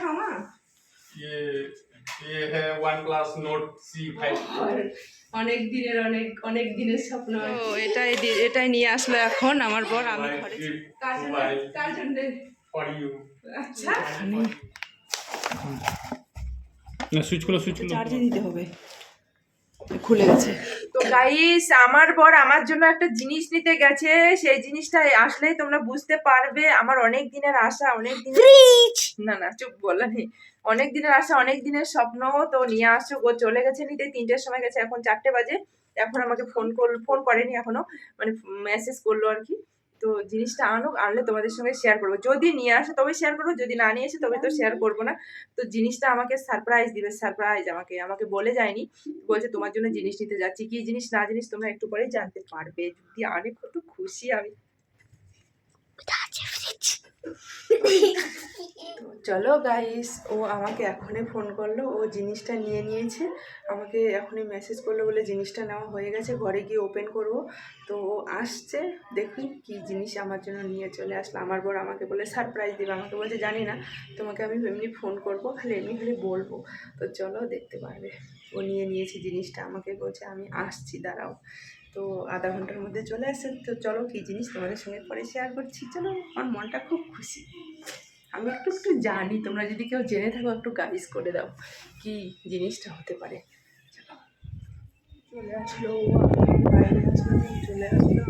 दिखाओ ना। ये है OnePlus Nord C5 অনেক দিনের অনেক দিনের স্বপ্ন। তো এটাই নিয়ে আসলো এখন আমার বর। আমি ঘরে কার জন্য for you আচ্ছা না সুইচ করো চার্জে দিতে হবে। খুলে গেছে। তো গাইস আমার বর আমার জন্য একটা জিনিস নিতে গেছে, সেই জিনিসটা আসলেই তোমরা বুঝতে পারবে। আমার অনেক দিনের আশা, অনেক দিনের না চুপ বলা নেই, অনেক দিনের আশা, অনেক দিনের স্বপ্ন। তো নিয়ে আসো, ও চলে গেছে নিতে, 3টের সময় গেছে, এখন 4টে বাজে। এখন আমাকে ফোন করেনি এখনো, মানে মেসেজ করলো আর কি। তো জিনিসটা আনলে তোমাদের সঙ্গে শেয়ার করবো। যদি নিয়ে আসে তবে শেয়ার করবো, যদি না নিয়ে আসে তবে তো শেয়ার করবো না। তো জিনিসটা আমাকে সারপ্রাইজ দিবে, সারপ্রাইজ। আমাকে বলে যায়নি, বলছে তোমার জন্য জিনিস নিতে যাচ্ছি। কি জিনিস না জিনিস তোমরা একটু পরেই জানতে পারবে। যদি আনে কত খুশি আমি। চলো গাইস, ও আমাকে এখনই ফোন করলো, ও জিনিসটা নিয়ে নিয়েছে। আমাকে এখনই মেসেজ করলো বলে জিনিসটা নেওয়া হয়ে গেছে, ঘরে গিয়ে ওপেন করব। তো ও আসছে, দেখি কি জিনিস আমার জন্য নিয়ে চলে আসলো। আমার বর আমাকে বলে সারপ্রাইজ দেবে, আমাকে বলছে জানি না, তোমাকে আমি এমনি ফোন করবো, এমনি খালি বলবো। তো চলো দেখতে পারবে। ও নিয়ে নিয়েছে জিনিসটা, আমাকে বলছে আমি আসছি, দাঁড়াও। তো আধা ঘন্টার মধ্যে চলে আসছে। তো চলো কী জিনিস তোমাদের সঙ্গে পরে শেয়ার করছি। চলো, আমার মনটা খুব খুশি। আমি একটু জানি, তোমরা যদি কেউ জেনে থাকো একটু গাইজ করে দাও কি জিনিসটা হতে পারে। চলে আসলো, বাইরে আসলো, চলে আসলো।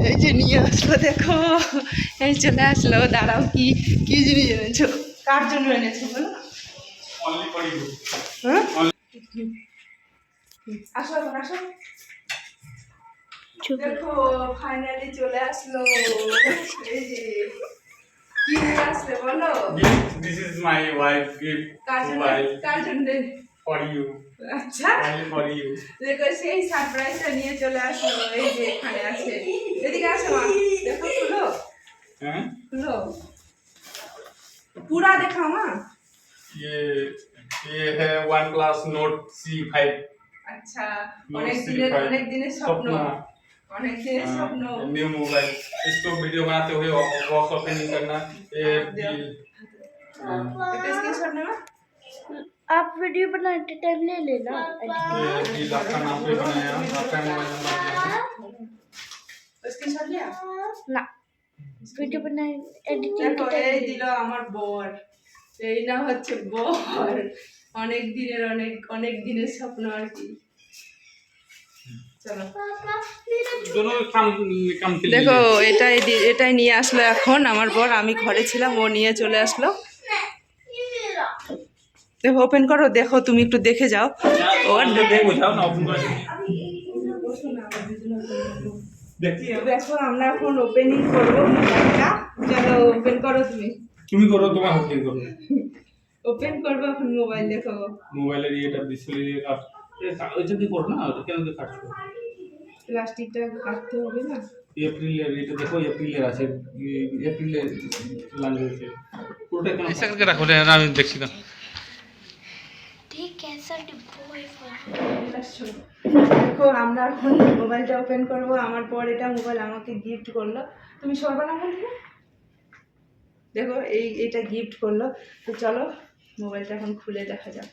এই যে নিয়ে আসলো, দেখো এই চলে আসলো। দাঁড়াও, কি কি জিনিস এনেছো, কার জন্য এনেছো বলো? হ্যাঁ আসো এখন আসো। দেখো ফাইনালি চলে আসলো। এই যে কি নিয়ে আসলে বলো? This is my wife gift mobile কার জন্য? for you আচ্ছা only for you দেখো সেই সারপ্রাইজটা নিয়ে চলে আসলো। এই যে এখানে আছে, এদিকে আসো মা, দেখো খুলো हैं খুলো, पूरा দেখাও মা। ये है OnePlus Nord C5 আচ্ছা Nord অনেক দিনের স্বপ্ন, অনেক দিনের স্বপ্ন। New mobile. इसको वीडियो बनाते हुए बॉक्स ओपनिंग करना ये একটা স্ক্রিনশট নেবা। आप वीडियो बनाते टाइम ले लेना। बिल आपका नाम पे बनाया, आपका मोबाइल नंबर दिया। স্ক্রিনশট লিয়া ना वीडियो बनाए एडिटिंग দেখো के এই टाइम দিল আমার বর, এই না হচ্ছে বর। অনেক দিনের স্বপ্ন আর কি। চলো दोनों काम के लिए দেখো এটাই নিয়ে আসলো এখন আমার বর। আমি ঘরে ছিলাম, ও নিয়ে চলে আসলো। দেখো ওপেন করো, দেখো তুমি একটু দেখে যাও। और देखो जाओ ना ओपन कर देखती है দেখো আমরা এখন ওপেনিং করবো মোবাইলটা। চলো ওপেন করো, তুমি করো, তোমার ওপেন করো। ওপেন করবো এখন মোবাইল। দেখো মোবাইলের এটা ডিসপ্লে আর এটা কি করো না, ওটা কেন কাটছো? প্লাস্টিকটা কাটতে হবে না? এপ্রিলের এটা দেখো, এপ্রিলের আছে, এপ্রিলের ল্যাঙ্গুয়েজে পুরোটা কেন ऐसा करके रखो रे, আমি দেখছি না। ठीक कैसा डिब्बा है দেখো আমরা এখন মোবাইলটা ওপেন করবো। আমার পর এটা মোবাইল আমাকে গিফট করলো। তুমি সরবা না বলতে? দেখো এইটা গিফট করলো। তো চলো মোবাইলটা এখন খুলে দেখা যাক।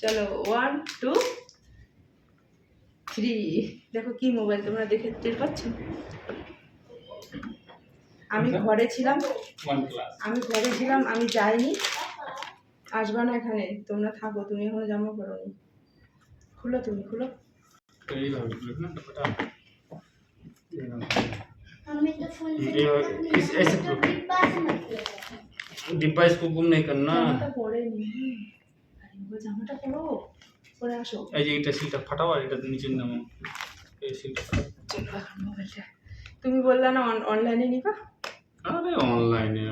চলো 1 2 3। দেখো কি মোবাইল, তোমরা দেখে টের পাচ্ছ? আমি ঘরে ছিলাম, আমি যাইনি। আসবা না এখানে, তোমরা থাকো, তুমি এখনো জমা করোনি। খুলো, তুমি খুলো। এইভাবে না ব্যাপারটা हमें तो फोन ऐसे करो, डिब्बा से मत ले डिब्बा इसको गुम नहीं करना। জামাটা পরে নি, জামাটা পরো, পরে আসো। এই যে এটা সিলটা ফাটাও আর এটা নিচে নামো, এই সিলটা। চলো এখন মোবাইলটা, তুমি বললা না অনলাইনে নিবা। আরে অনলাইনে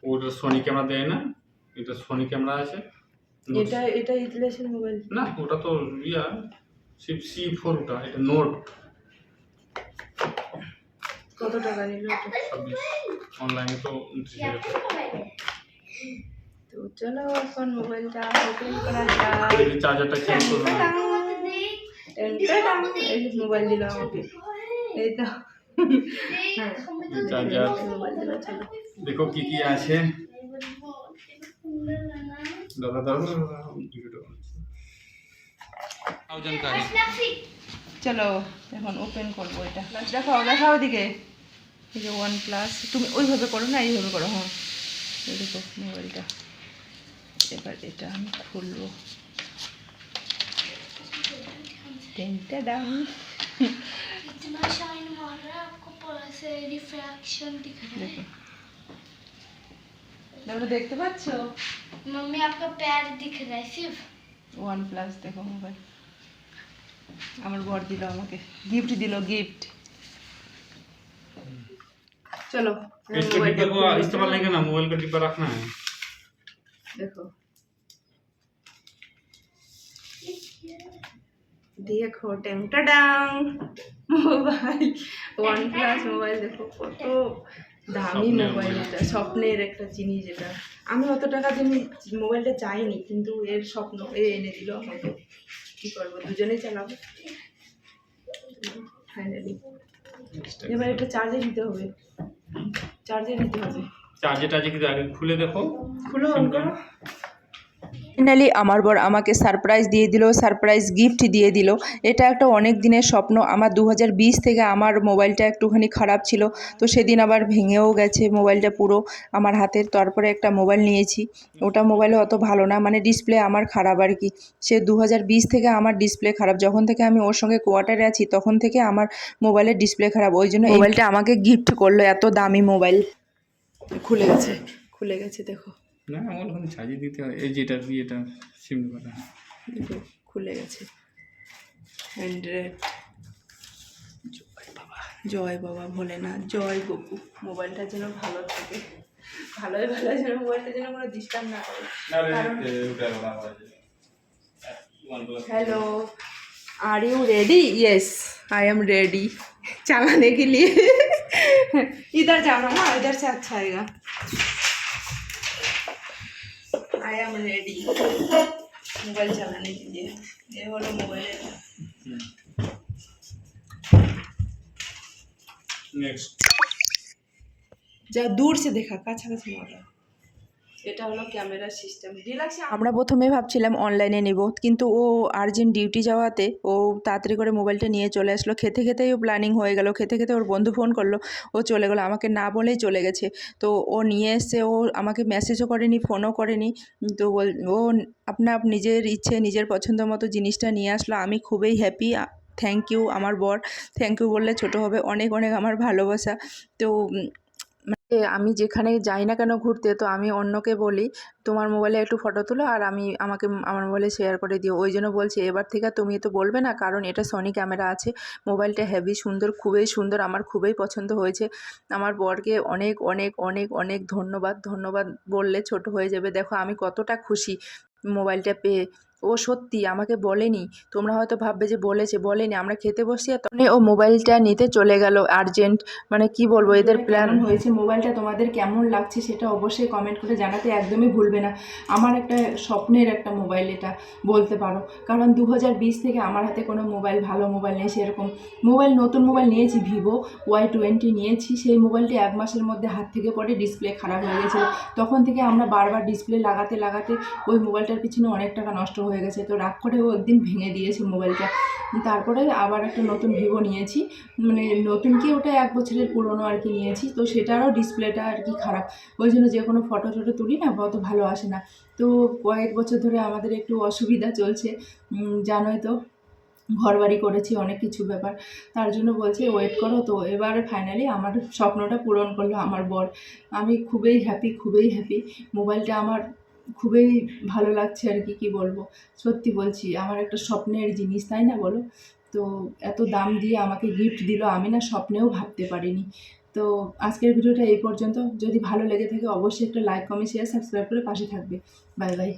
ওটা সোনি ক্যামেরা দেয় না, এটা সোনি ক্যামেরা আছে। এটা ইতিহাসের মোবাইল না, ওটা তো ইয়া C4, ওটা এটা নোট। কত টাকা নিল এটা? 26 অনলাইনে তো 29,000। তো চলো এখন মোবাইলটা ওপেন করা যাক। এই চার্জারটা চেঞ্জ করো না। এই মোবাইল দিল আমাকে, এই তো চার্জার দেখো কি কি আছে দাদা দাদা চলো এখন ওপেন করবো এটা দেখাও দেখাও ওদিকে এই যে OnePlus তুমি ওইভাবে করো না এইভাবে করো হ্যাঁ এই দেখো মোবাইলটা এবার এটা আমি খুলবো টেনটা ডাউন इतना शाइन मार रहा है आपको पूरा से रिफ्रैक्शन दिख रहा है দেখো তোমরা দেখতে পাচ্ছ मम्मी आपका पैर दिख रहा है सिर्फ OnePlus দেখো মোবাইল আমার বর দিল আমাকে গিফট দিল গিফট চলো इसके डिब्बे को इस्तेमाल नहीं करना मोबाइल का डिब्बा रखना है देखो देखो टैंग टाडांग মোবাইল OnePlus মোবাইল দেখো কত দামি মোবাইল এটা স্বপ্নের একটা জিনিস এটা আমি অত টাকা দিয়ে মোবাইলটা চাইনি কিন্তু এর স্বপ্ন এ এনে দিল আমাকে কি করবো দুজনেই চালাবো ফাইনালি এবার এটা চার্জে দিতে হবে चार्जर टार्जर की आगे खुले देखो খুলো অন করো ফাইনালি আমার বর আমাকে সারপ্রাইজ দিয়ে দিল সারপ্রাইজ গিফট দিয়ে দিল এটা একটা অনেক দিনের স্বপ্ন আমার 2020 থেকে আমার মোবাইলটা একটুখানি খারাপ ছিল তো সেদিন আবার ভেঙেও গেছে মোবাইলটা পুরো আমার হাতের তারপরে একটা মোবাইল নিয়েছি ওটা মোবাইলে অত ভালো না মানে ডিসপ্লে আমার খারাপ আর কি সে 2020 থেকে আমার ডিসপ্লে খারাপ যখন থেকে আমি ওর সঙ্গে কোয়ার্টারে আছি তখন থেকে আমার মোবাইলের ডিসপ্লে খারাপ ওই জন্য মোবাইলটা আমাকে গিফট করলো এত দামি মোবাইল খুলে গেছে দেখো না আমার ওখানে চার্জে দিতে হয় এই যেটা দিয়ে এটা সিম করা দেখো খুলে গেছে 100 জয় বাবা ভোলেনাথ জয় গপু মোবাইলটা যেন ভালো থাকে ভালোই ভালো যেন মোবাইলটা যেন কোনো ডিস্টার্ব না করে hello are you ready yes I am ready चलाने के लिए इधर जाओ ना माँ इधर से अच्छा आएगा आई एम रेडी मोबाइल चलाने के लिए ये वाला मोबाइल है नेक्स्ट যা দূর से देखा কাছাকাছি মজা এটা হলো ক্যামেরা সিস্টেম ডিলাক্সে আমরা প্রথমে ভাবছিলাম অনলাইনে নেব কিন্তু ও আর্জেন্ট ডিউটি যাওয়াতে ও তাড়াতাড়ি করে মোবাইলটা নিয়ে চলে আসলো খেতে খেতেই ও প্ল্যানিং হয়ে গেল খেতে খেতে ওর বন্ধু ফোন করলো ও চলে গেলো আমাকে না বলেই চলে গেছে তো ও নিয়ে এসে ও আমাকে মেসেজও করেনি ফোনও করেনি তো ও আপনার নিজের ইচ্ছে নিজের পছন্দ মতো জিনিসটা নিয়ে আসলো আমি খুবই হ্যাপি থ্যাংক ইউ আমার বর থ্যাংক ইউ বললে ছোট হবে অনেক অনেক আমার ভালোবাসা তো আমি যেখানে যাই না কেন ঘুরতে তো আমি অন্যকে বলি তোমার মোবাইলে একটু ফটো তুলো আর আমাকে আমার মোবাইলে শেয়ার করে দিও ওই জন্য বলছি এবার থেকে তুমি তো বলবে না কারণ এটা সনি ক্যামেরা আছে মোবাইলটা হেভি সুন্দর খুবই সুন্দর আমার খুবই পছন্দ হয়েছে আমার বরকে অনেক অনেক অনেক অনেক ধন্যবাদ বললে ছোট হয়ে যাবে দেখো আমি কতটা খুশি মোবাইলটা পেয়ে ও সত্যি আমাকে বলেনি তোমরা হয়তো ভাববে যে বলেনি আমরা খেতে বসছি আর তখন ও মোবাইলটা নিতে চলে গেল আর্জেন্ট মানে কি বলবো এদের প্ল্যান হয়েছে মোবাইলটা তোমাদের কেমন লাগছে সেটা অবশ্যই কমেন্ট করে জানাতে একদমই ভুলবে না আমার একটা স্বপ্নের একটা মোবাইল এটা বলতে পারো কারণ 2020 থেকে আমার হাতে কোনো মোবাইল ভালো মোবাইল নেই সেরকম নতুন মোবাইল নিয়েছি ভিভো Y20 নিয়েছি সেই মোবাইলটি 1 মাসের মধ্যে হাত থেকে পড়ে ডিসপ্লে খারাপ হয়ে গেছে তখন থেকে আমরা বারবার ডিসপ্লে লাগাতে ওই মোবাইলটার পিছনে অনেক টাকা নষ্ট হয়ে গেছে তো রাগ করে ও একদিন ভেঙে দিয়েছে মোবাইলটা তারপরে আবার একটা নতুন ভিভো নিয়েছি মানে নতুন কি ওটা 1 বছরের পুরনো আর কি নিয়েছি তো সেটারও ডিসপ্লেটা আর কি খারাপ ওই জন্য যে কোনো ফটো তুলি না অত ভালো আসে না তো কয়েক বছর ধরে আমাদের একটু অসুবিধা চলছে জানোই তো ঘরবাড়ি করেছি অনেক কিছু ব্যাপার তার জন্য বলছি ওয়েট করো তো এবারে ফাইনালি আমার স্বপ্নটা পূরণ করলো আমার বর আমি খুবই হ্যাপি মোবাইলটা আমার খুবই ভালো লাগছে আর কি বলবো সত্যি বলছি আমার একটা স্বপ্নের জিনিস তাই না বলো তো এত দাম দিয়ে আমাকে গিফট দিল আমি না স্বপ্নেও ভাবতে পারিনি তো আজকের ভিডিওটা এই পর্যন্ত যদি ভালো লেগে থাকে অবশ্যই একটা লাইক কমেন্ট শেয়ার সাবস্ক্রাইব করে পাশে থাকবে বাই বাই